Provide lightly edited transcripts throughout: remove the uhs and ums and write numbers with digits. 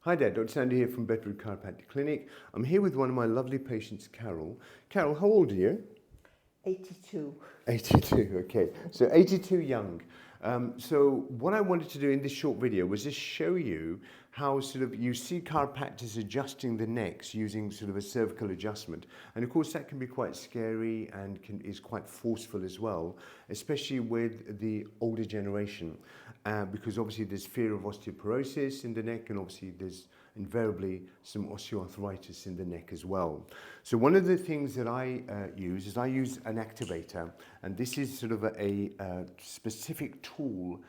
Hi there, Dr. Sandhu here from Bedford Chiropractic Clinic. I'm here with one of my lovely patients, Carol. Carol, how old are you? 82. 82, okay. So 82 young. So what I wanted to do in this short video was just show you how you see chiropractors adjusting the necks using a cervical adjustment. And of course that can be quite scary and is quite forceful as well, especially with the older generation. Because obviously there's fear of osteoporosis in the neck, and obviously there's invariably some osteoarthritis in the neck as well. So one of the things that I use is an activator, and this is a specific tool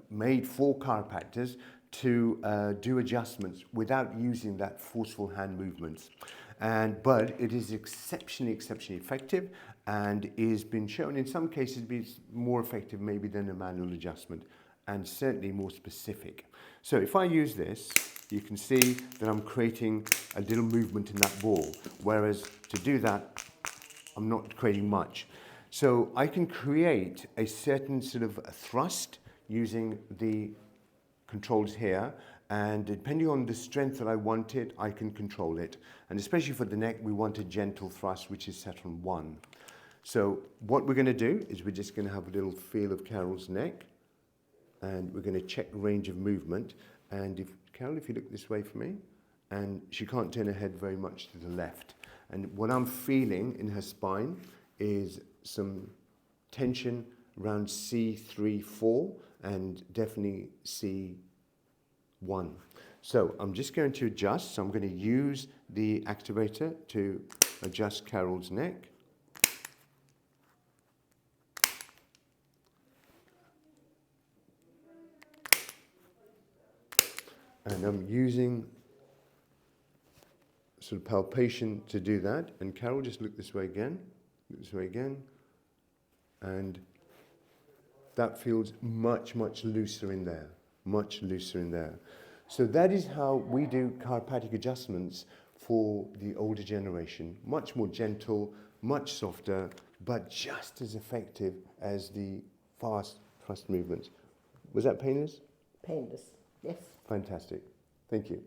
made for chiropractors to do adjustments without using that forceful hand movements. But it is exceptionally effective, and is been shown in some cases to be more effective maybe than a manual adjustment, and certainly more specific. So if I use this, you can see that I'm creating a little movement in that ball, whereas to do that, I'm not creating much. So I can create a certain thrust using the controls here, and depending on the strength that I want it, I can control it. And especially for the neck, we want a gentle thrust, which is set on 1. So what we're going to do is we're just going to have a little feel of Carol's neck, and we're going to check range of movement. And Carol, if you look this way for me, and she can't turn her head very much to the left. And what I'm feeling in her spine is some tension around C3, 4, and definitely C1. So I'm just going to adjust. So I'm going to use the activator to adjust Carol's neck. And I'm using palpation to do that. And Carol, just look this way again. Look this way again. And that feels much looser in there. Much looser in there. So that is how we do chiropractic adjustments for the older generation. Much more gentle, much softer, but just as effective as the fast thrust movements. Was that painless? Painless, yes. Fantastic. Thank you.